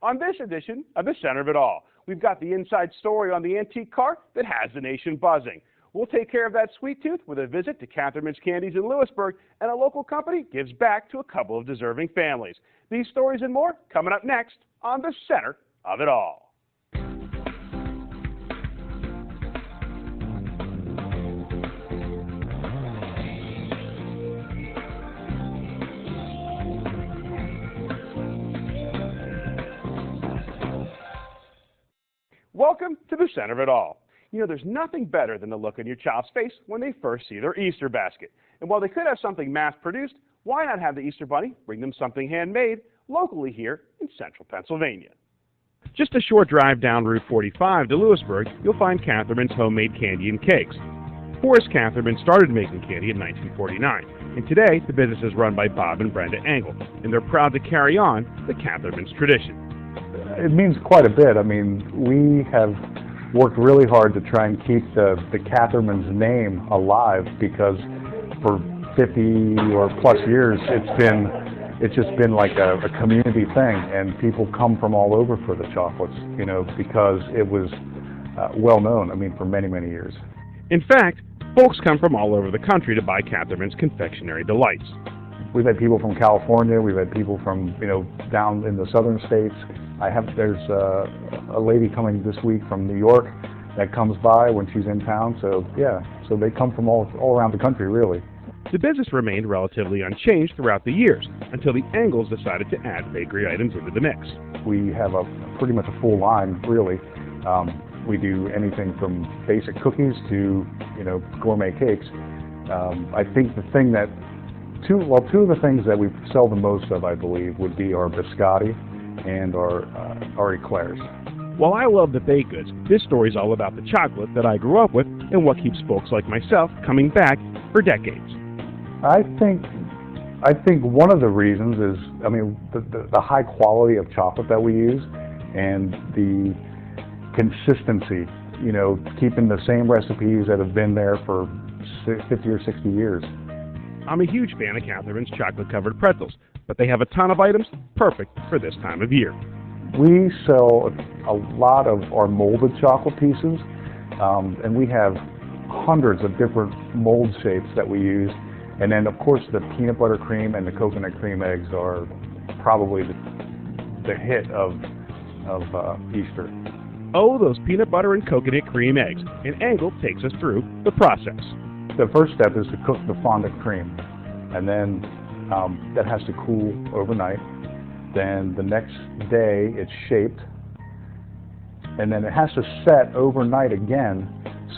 On this edition of the Center of It All, we've got the inside story on the antique car that has the nation buzzing. We'll take care of that sweet tooth with a visit to Cathermins Candies in Lewisburg, and a local company gives back to a couple of deserving families. These stories and more coming up next on the Center of It All. Welcome to the Center of It All. You know, there's nothing better than the look on your child's face when they first see their Easter basket. And while they could have something mass-produced, why not have the Easter Bunny bring them something handmade locally here in central Pennsylvania? Just a short drive down Route 45 to Lewisburg, you'll find Cathermins Homemade Candy and Cakes. Forrest Cathermins started making candy in 1949, and today the business is run by Bob and Brenda Engel, and they're proud to carry on the Cathermins tradition. It means quite a bit. I mean, we have worked really hard to try and keep the Cathermins name alive, because for 50 or plus years it's just been like a community thing, and people come from all over for the chocolates, you know, because it was well known, I mean, for many, many years. In fact, folks come from all over the country to buy Cathermins confectionery delights. We've had people from California, we've had people from, you know, down in the southern states. There's a lady coming this week from New York that comes by when she's in town, so yeah, so they come from all around the country, really. The business remained relatively unchanged throughout the years, until the Engels decided to add bakery items into the mix. We have pretty much a full line, really. We do anything from basic cookies to, you know, gourmet cakes. I think two of the things that we sell the most of, I believe, would be our biscotti and our eclairs. While I love the baked goods, this story is all about the chocolate that I grew up with and what keeps folks like myself coming back for decades. I think one of the reasons is, I mean, the high quality of chocolate that we use and the consistency, you know, keeping the same recipes that have been there for 50 or 60 years. I'm a huge fan of Cathermins chocolate-covered pretzels, but they have a ton of items perfect for this time of year. We sell a lot of our molded chocolate pieces, and we have hundreds of different mold shapes that we use. And then, of course, the peanut butter cream and the coconut cream eggs are probably the hit of Easter. Oh, those peanut butter and coconut cream eggs. And Engel takes us through the process. The first step is to cook the fondant cream, and then that has to cool overnight. Then the next day it's shaped, and then it has to set overnight again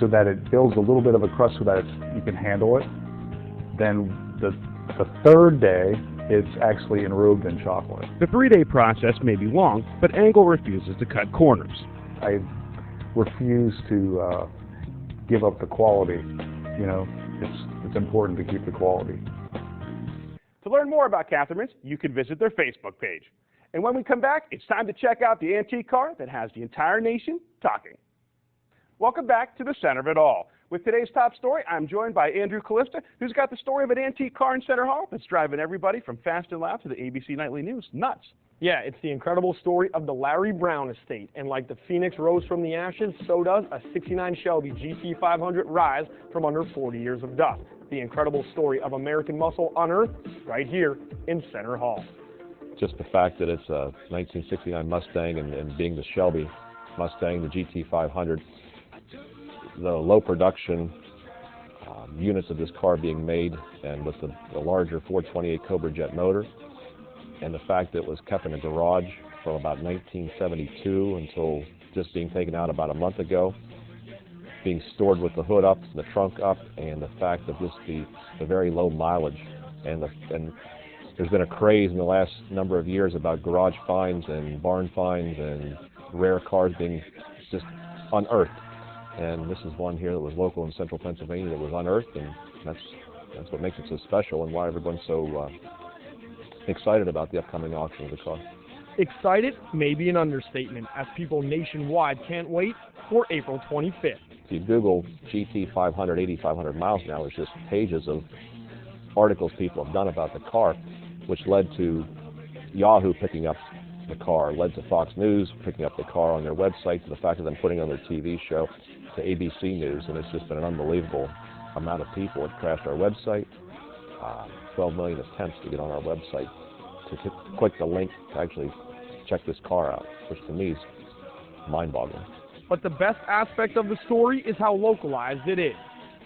so that it builds a little bit of a crust so that you can handle it. Then the third day it's actually enrobed in chocolate. The 3-day process may be long, but Engel refuses to cut corners. I refuse to give up the quality. You know, it's important to keep the quality. To learn more about Cathermins, you can visit their Facebook page. And when we come back, it's time to check out the antique car that has the entire nation talking. Welcome back to the Center of It All. With today's top story, I'm joined by Andrew Kalista, who's got the story of an antique car in Center Hall that's driving everybody from Fast and Loud to the ABC Nightly News nuts. Yeah, it's the incredible story of the Larry Brown estate. And like the phoenix rose from the ashes, so does a 69 Shelby GT500 rise from under 40 years of dust. The incredible story of American muscle unearthed right here in Center Hall. Just the fact that it's a 1969 Mustang and being the Shelby Mustang, the GT500, the low production units of this car being made, and with the larger 428 Cobra Jet motor, and the fact that it was kept in a garage from about 1972 until just being taken out about a month ago, being stored with the hood up and the trunk up, and the fact of just the very low mileage. And there's been a craze in the last number of years about garage finds and barn finds and rare cars being just unearthed. And this is one here that was local in central Pennsylvania that was unearthed, and that's what makes it so special and why everyone's so excited about the upcoming auction of the car. Excited may be an understatement, as people nationwide can't wait for April 25th. If you Google GT500, 8,500 miles now, there's just pages of articles people have done about the car, which led to Yahoo picking up the car led to Fox News picking up the car on their website, to the fact of them putting it on their TV show, to ABC News, and it's just been an unbelievable amount of people that crashed our website. 12 million attempts to get on our website to click the link to actually check this car out, which to me is mind-boggling. But the best aspect of the story is how localized it is.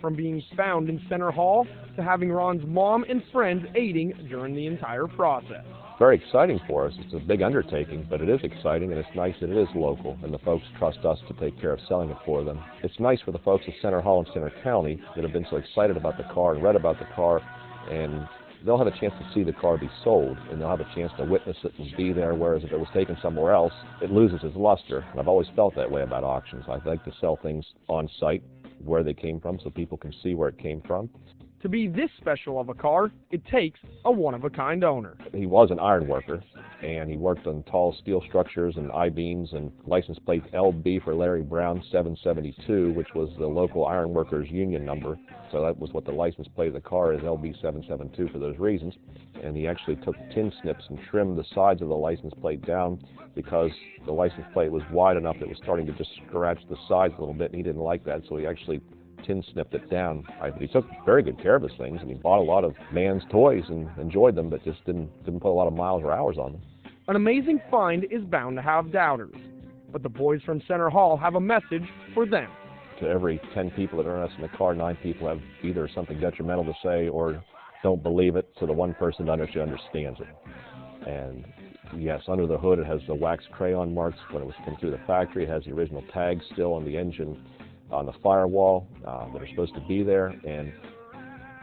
From being found in Center Hall to having Ron's mom and friends aiding during the entire process. Very exciting for us. It's a big undertaking, but it is exciting, and it's nice that it is local, and the folks trust us to take care of selling it for them. It's nice for the folks at Center Hall and Center County that have been so excited about the car and read about the car, and they'll have a chance to see the car be sold, and they'll have a chance to witness it and be there, whereas if it was taken somewhere else, it loses its luster. And I've always felt that way about auctions. I like to sell things on site, where they came from, so people can see where it came from. To be this special of a car, it takes a one-of-a-kind owner. He was an iron worker, and he worked on tall steel structures and I-beams, and license plate LB for Larry Brown 772, which was the local iron workers union number. So that was what the license plate of the car is, LB 772, for those reasons. And he actually took tin snips and trimmed the sides of the license plate down because the license plate was wide enough that it was starting to just scratch the sides a little bit, and he didn't like that, so he actually tin snipped it down. But he took very good care of his things, and he bought a lot of man's toys and enjoyed them, but just didn't put a lot of miles or hours on them. An amazing find is bound to have doubters, but the boys from Center Hall have a message for them. To every 10 people that are interested in the car, 9 people have either something detrimental to say or don't believe it, so the one person that actually understands it. And yes, under the hood it has the wax crayon marks when it was come through the factory. It has the original tags still on the engine, on the firewall that are supposed to be there, and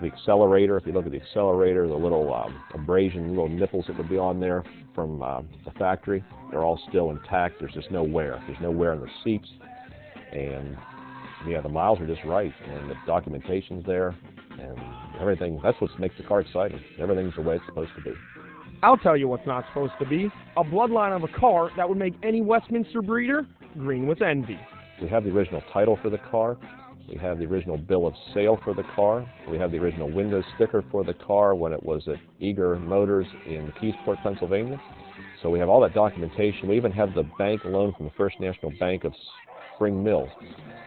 the accelerator, if you look at the accelerator, the little abrasion, little nipples that would be on there from the factory, they're all still intact. There's just no wear. There's no wear in the seats, and yeah, the miles are just right, and the documentation's there, and everything. That's what makes the car exciting. Everything's the way it's supposed to be. I'll tell you what's not supposed to be: a bloodline of a car that would make any Westminster breeder green with envy. We have the original title for the car. We have the original bill of sale for the car. We have the original window sticker for the car when it was at Eager Motors in Keysport, Pennsylvania. So we have all that documentation. We even have the bank loan from the First National Bank of Spring Mill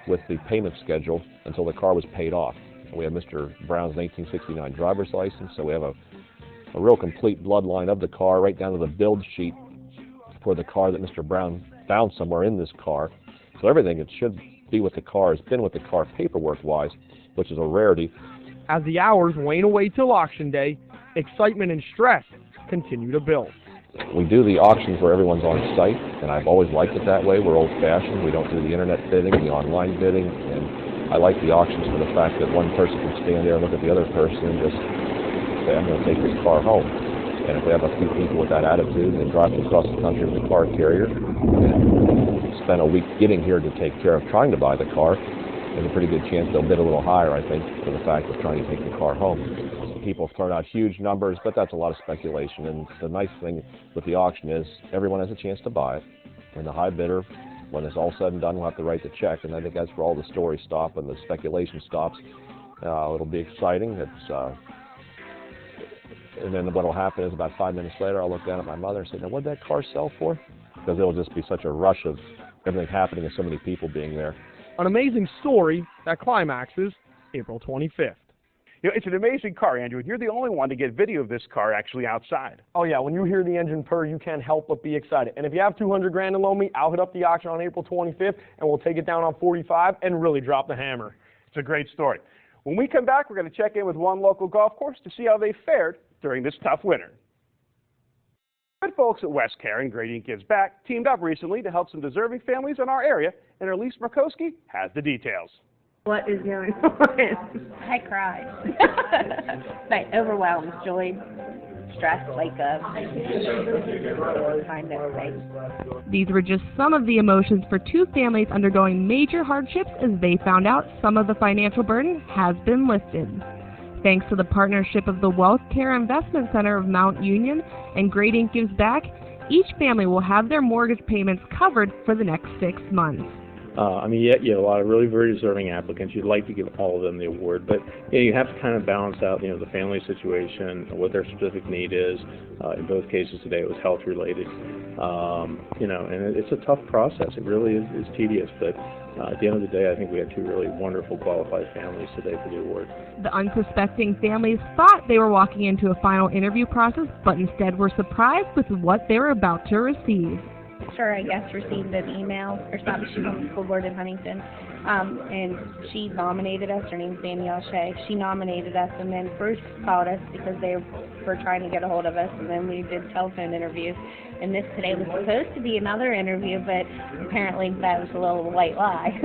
with the payment schedule until the car was paid off. And we have Mr. Brown's 1969 driver's license, so we have a real complete bloodline of the car, right down to the build sheet for the car that Mr. Brown found somewhere in this car. So everything that should be with the car has been with the car paperwork-wise, which is a rarity. As the hours wane away till auction day, excitement and stress continue to build. We do the auctions where everyone's on site, and I've always liked it that way. We're old-fashioned. We don't do the internet bidding, the online bidding, and I like the auctions for the fact that one person can stand there and look at the other person and just say, I'm going to take this car home. And if we have a few people with that attitude and they drive across the country with a car carrier and spend a week getting here to take care of trying to buy the car, there's a pretty good chance they'll bid a little higher, I think, for the fact of trying to take the car home. People have thrown out huge numbers, but that's a lot of speculation. And the nice thing with the auction is everyone has a chance to buy it. And the high bidder, when it's all said and done, will have to write the check. And I think that's where all the stories stop and the speculation stops. It'll be exciting. And then what will happen is about 5 minutes later, I'll look down at my mother and say, now what did that car sell for? Because it'll just be such a rush of everything happening and so many people being there. An amazing story that climaxes April 25th. You know, it's an amazing car, Andrew, and you're the only one to get video of this car actually outside. Oh yeah, when you hear the engine purr, you can't help but be excited. And if you have 200 grand to loan me, I'll hit up the auction on April 25th, and we'll take it down on 45 and really drop the hammer. It's a great story. When we come back, we're going to check in with one local golf course to see how they fared during this tough winter. Good folks at West Care and Gradient Gives Back teamed up recently to help some deserving families in our area, and Elese Merkovsky has the details. What is going on? I cried. Like overwhelmed, joy, stress, kind of thing. These were just some of the emotions for two families undergoing major hardships as they found out some of the financial burden has been lifted. Thanks to the partnership of the Wealth Care Investment Center of Mount Union and Gradient Gives Back, each family will have their mortgage payments covered for the next 6 months. I mean, you have a lot of really very deserving applicants. You'd like to give all of them the award, but you have to kind of balance out, the family situation, what their specific need is. In both cases today, it was health related. And it's a tough process. It really is tedious, but at the end of the day, I think we had two really wonderful qualified families today for the award. The unsuspecting families thought they were walking into a final interview process, but instead were surprised with what they were about to receive. Sure, I guess, received an email or something. She's on the school board in Huntington, and she nominated us. Her name's Danielle Shea. She nominated us, and then Bruce called us because they were trying to get a hold of us, and then we did telephone interviews. And this today was supposed to be another interview, but apparently that was a little white lie.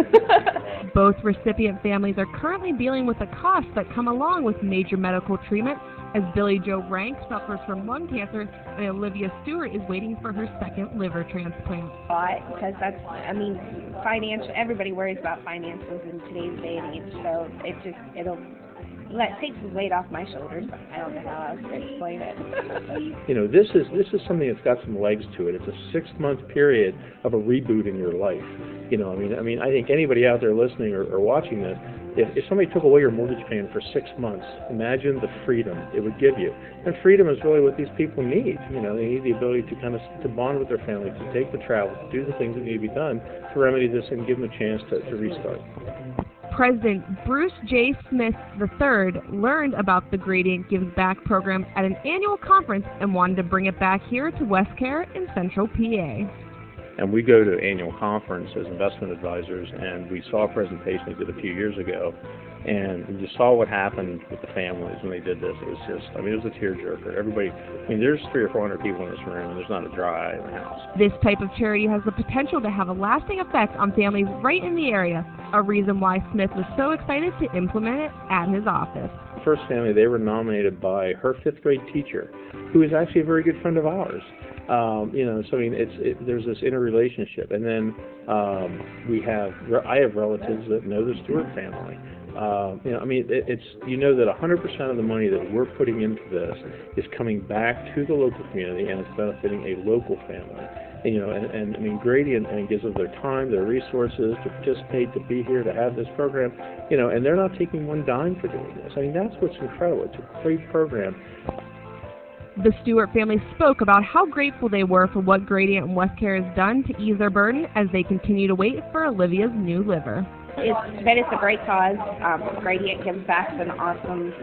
Both recipient families are currently dealing with the costs that come along with major medical treatment, as Billy Joe Rank suffers from lung cancer and Olivia Stewart is waiting for her second liver transplant. Because financial, everybody worries about finances in today's day and age, so that takes the weight off my shoulders. I don't know how else to explain it. This is something that's got some legs to it. It's a 6-month period of a reboot in your life. I think anybody out there listening or watching this, if somebody took away your mortgage payment for 6 months, imagine the freedom it would give you. And freedom is really what these people need. They need the ability to bond with their family, to take the travel, to do the things that need to be done to remedy this and give them a chance to restart. President Bruce J. Smith III learned about the Gradient Gives Back program at an annual conference and wanted to bring it back here to West Care in Central PA. And we go to annual conference as investment advisors, and we saw a presentation they did a few years ago, and we just saw what happened with the families when they did this. It was just, it was a tearjerker. Everybody, there's 300 or 400 people in this room, and there's not a dry eye in the house. This type of charity has the potential to have a lasting effect on families right in the area, a reason why Smith was so excited to implement it at his office. The first family, they were nominated by her 5th grade teacher, who is actually a very good friend of ours. There's this interrelationship, and then I have relatives that know the Stewart family. That 100% of the money that we're putting into this is coming back to the local community, and it's benefiting a local family. Gradient gives them their time, their resources to participate, to be here, to have this program, and they're not taking one dime for doing this. That's what's incredible. It's a great program. The Stewart family spoke about how grateful they were for what Gradient and West Care has done to ease their burden as they continue to wait for Olivia's new liver. It's a great cause. Gradient Gives Back is an awesome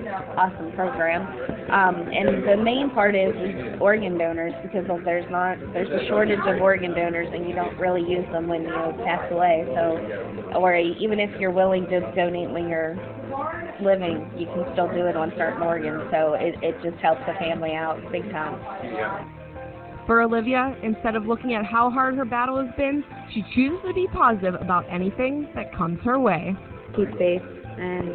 program. And the main part is organ donors, because there's a shortage of organ donors, and you don't really use them when you pass away. So, or even if you're willing to donate when you're living, you can still do it on certain organs. So it just helps the family out big time. For Olivia, instead of looking at how hard her battle has been, she chooses to be positive about anything that comes her way. Keep faith and,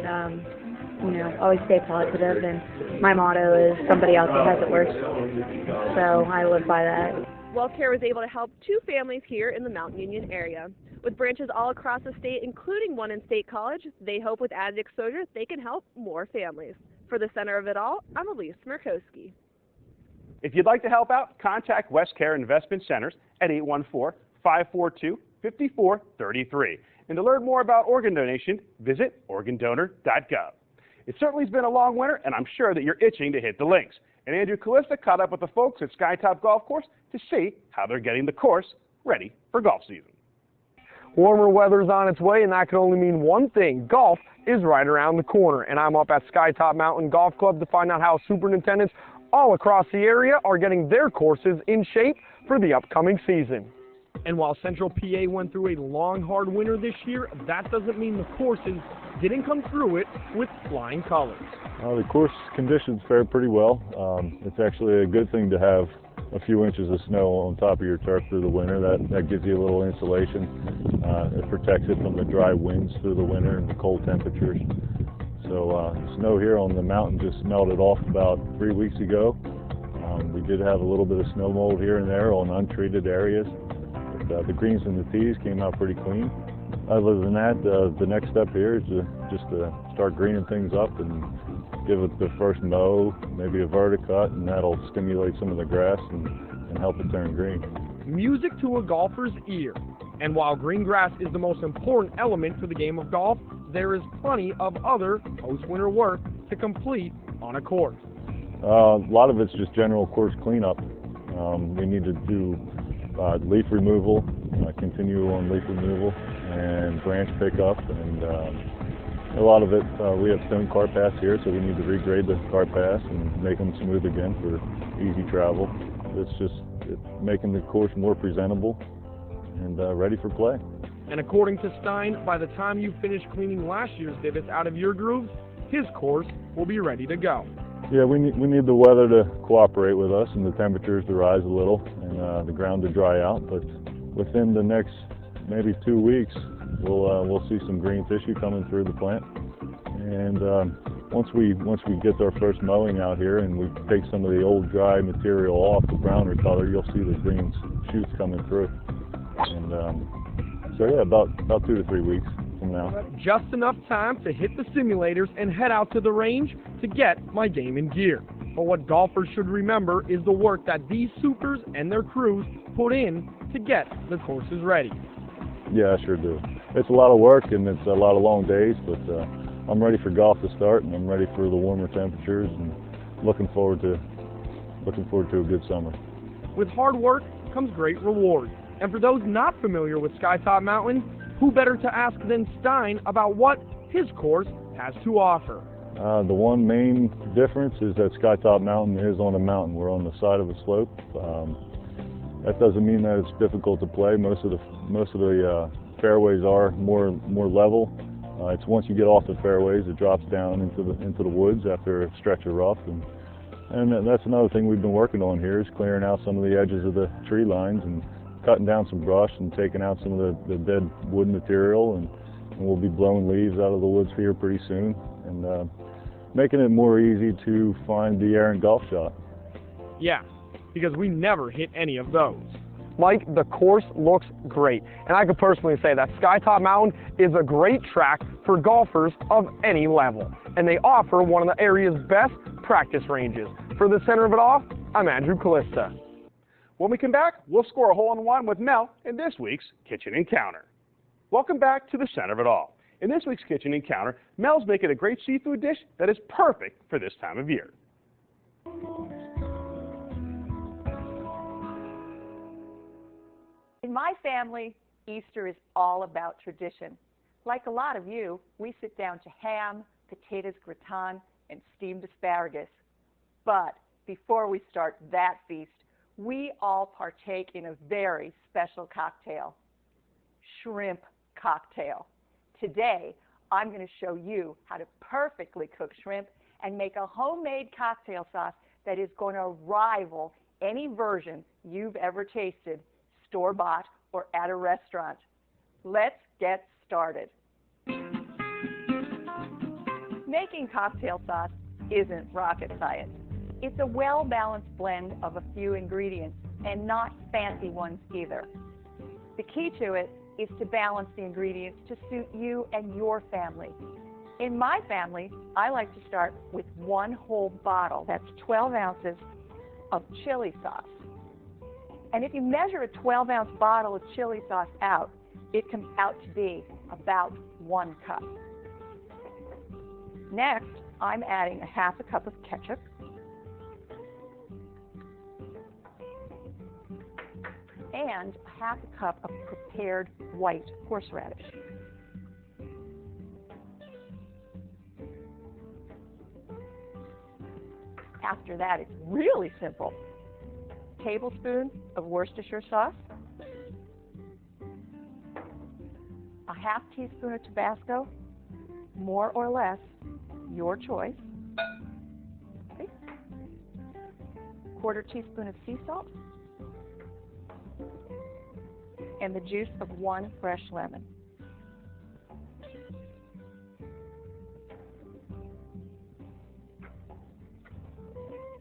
always stay positive. And my motto is somebody else has it worse. So I live by that. WellCare was able to help 2 families here in the Mount Union area. With branches all across the state, including one in State College, they hope with added exposure they can help more families. For the center of it all, I'm Elese Merkovsky. If you'd like to help out, contact West Care Investment Centers at 814-542-5433. And to learn more about organ donation, visit organdonor.gov. It certainly has been a long winter, and I'm sure that you're itching to hit the links. And Andrew Kalista caught up with the folks at Skytop Golf Course to see how they're getting the course ready for golf season. Warmer weather's on its way, and that can only mean one thing. Golf is right around the corner. And I'm up at Skytop Mountain Golf Club to find out how superintendents all across the area are getting their courses in shape for the upcoming season. And while Central PA went through a long, hard winter this year, that doesn't mean the courses didn't come through it with flying colors. The course conditions fared pretty well. It's actually a good thing to have a few inches of snow on top of your turf through the winter. That gives you a little insulation. It protects it from the dry winds through the winter and the cold temperatures. So snow here on the mountain just melted off about 3 weeks ago. We did have a little bit of snow mold here and there on untreated areas. But, the greens and the tees came out pretty clean. Other than that, the next step here is just to start greening things up and give it the first mow, maybe a verticut, and that'll stimulate some of the grass and help it turn green. Music to a golfer's ear. And while green grass is the most important element to the game of golf, there is plenty of other post-winter work to complete on a course. A lot of it's just general course cleanup. We need to do leaf removal, continue on leaf removal, and branch pickup, and a lot of it, we have stone cart paths here, so we need to regrade the cart paths and make them smooth again for easy travel. It's just making the course more presentable and ready for play. And according to Stein, by the time you finish cleaning last year's divots out of your grooves, his course will be ready to go. Yeah, we need the weather to cooperate with us and the temperatures to rise a little and the ground to dry out. But within the next maybe 2 weeks, we'll see some green tissue coming through the plant. And once we get our first mowing out here and we take some of the old dry material off, the browner color, you'll see the green shoots coming through. And so yeah, about 2 to 3 weeks from now. Just enough time to hit the simulators and head out to the range to get my game in gear. But what golfers should remember is the work that these supers and their crews put in to get the courses ready. Yeah, I sure do. It's a lot of work and it's a lot of long days, but I'm ready for golf to start and I'm ready for the warmer temperatures and looking forward to a good summer. With hard work comes great reward. And for those not familiar with Skytop Mountain, who better to ask than Stein about what his course has to offer? The one main difference is that Skytop Mountain is on a mountain. We're on the side of a slope. That doesn't mean that it's difficult to play. Most of the fairways are more level. It's once you get off the fairways, it drops down into the woods after a stretch of rough, and that's another thing we've been working on here is clearing out some of the edges of the tree lines and cutting down some brush and taking out some of the dead wood material, and we'll be blowing leaves out of the woods here pretty soon, and making it more easy to find the errant golf shot. Yeah, because we never hit any of those. Mike, the course looks great, and I could personally say that Skytop Mountain is a great track for golfers of any level, and they offer one of the area's best practice ranges. For the center of it all, I'm Andrew Kalista. When we come back, we'll score a hole-in-one with Mel in this week's Kitchen Encounter. Welcome back to the center of it all. In this week's Kitchen Encounter, Mel's making a great seafood dish that is perfect for this time of year. In my family, Easter is all about tradition. Like a lot of you, we sit down to ham, potatoes gratin, and steamed asparagus. But before we start that feast, we all partake in a very special cocktail, shrimp cocktail. Today, I'm going to show you how to perfectly cook shrimp and make a homemade cocktail sauce that is going to rival any version you've ever tasted, store-bought or at a restaurant. Let's get started. Making cocktail sauce isn't rocket science. It's a well-balanced blend of a few ingredients, and not fancy ones either. The key to it is to balance the ingredients to suit you and your family. In my family, I like to start with one whole bottle, that's 12 ounces of chili sauce. And if you measure a 12-ounce bottle of chili sauce out, it comes out to be about 1 cup. Next, I'm adding a half a cup of ketchup, and a half a cup of prepared white horseradish. After that, it's really simple. A tablespoon of Worcestershire sauce, a half teaspoon of Tabasco, more or less, your choice. Okay. Quarter teaspoon of sea salt, and the juice of 1 fresh lemon.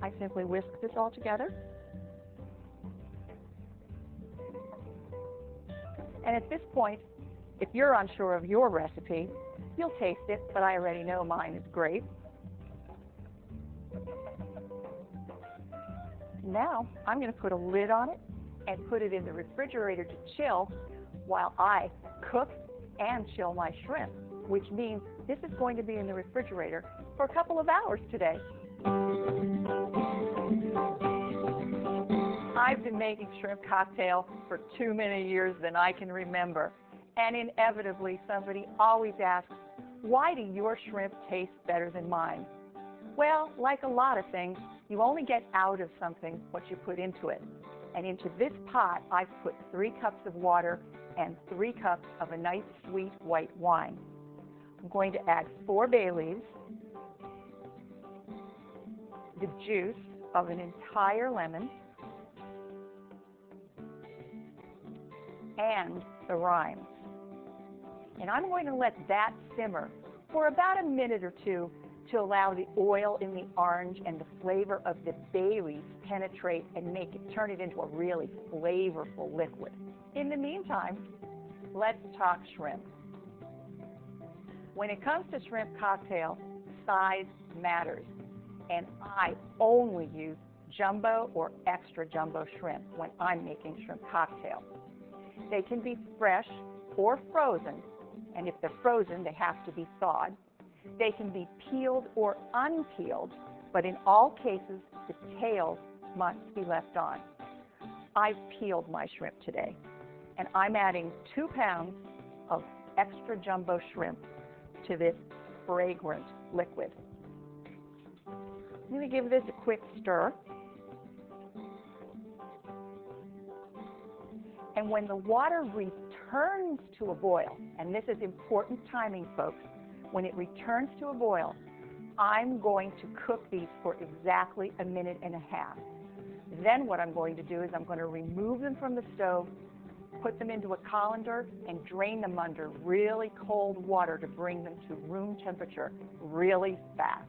I simply whisk this all together. And at this point, if you're unsure of your recipe, you'll taste it, but I already know mine is great. Now, I'm going to put a lid on it and put it in the refrigerator to chill while I cook and chill my shrimp, which means this is going to be in the refrigerator for a couple of hours today. I've been making shrimp cocktail for too many years than I can remember. And inevitably, somebody always asks, why do your shrimp taste better than mine? Well, like a lot of things, you only get out of something what you put into it. And into this pot, I've put 3 cups of water and 3 cups of a nice sweet white wine. I'm going to add 4 bay leaves, the juice of an entire lemon, and the rind. And I'm going to let that simmer for about a minute or two to allow the oil in the orange and the flavor of the bay leaves penetrate and turn it into a really flavorful liquid. In the meantime, let's talk shrimp. When it comes to shrimp cocktail, size matters. And I only use jumbo or extra jumbo shrimp when I'm making shrimp cocktail. They can be fresh or frozen, and if they're frozen, they have to be thawed. They can be peeled or unpeeled, but in all cases, the tails must be left on. I've peeled my shrimp today, and I'm adding 2 pounds of extra jumbo shrimp to this fragrant liquid. I'm going to give this a quick stir. And when the water returns to a boil, and this is important timing, folks, when it returns to a boil, I'm going to cook these for exactly a minute and a half. Then what I'm going to do is I'm going to remove them from the stove, put them into a colander, and drain them under really cold water to bring them to room temperature really fast.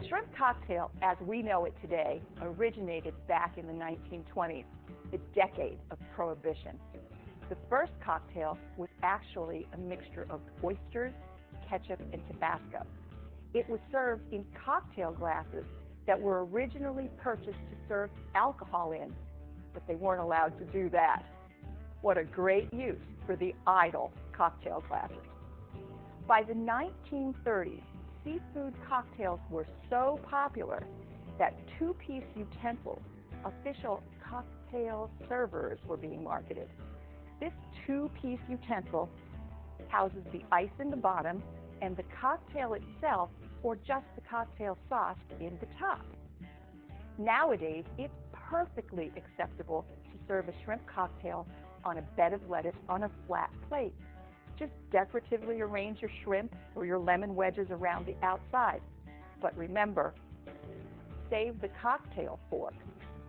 Shrimp cocktail, as we know it today, originated back in the 1920s, the decade of Prohibition. The first cocktail was actually a mixture of oysters, ketchup, and Tabasco. It was served in cocktail glasses that were originally purchased to serve alcohol in, but they weren't allowed to do that. What a great use for the idle cocktail glasses. By the 1930s, seafood cocktails were so popular that 2-piece utensils, official cocktail servers, were being marketed. This 2-piece utensil houses the ice in the bottom and the cocktail itself, or just the cocktail sauce, in the top. Nowadays, it's perfectly acceptable to serve a shrimp cocktail on a bed of lettuce on a flat plate. Just decoratively arrange your shrimp or your lemon wedges around the outside. But remember, save the cocktail fork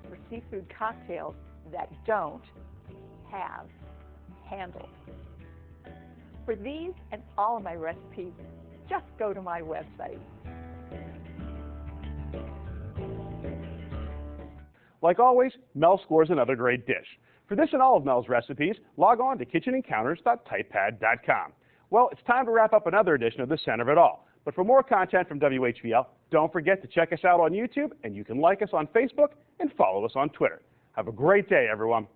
for seafood cocktails that don't have handles. For these and all of my recipes, just go to my website. Like always, Mel scores another great dish. For this and all of Mel's recipes, log on to kitchenencounters.typepad.com. Well, it's time to wrap up another edition of The Center of It All. But for more content from WHVL, don't forget to check us out on YouTube, and you can like us on Facebook and follow us on Twitter. Have a great day, everyone.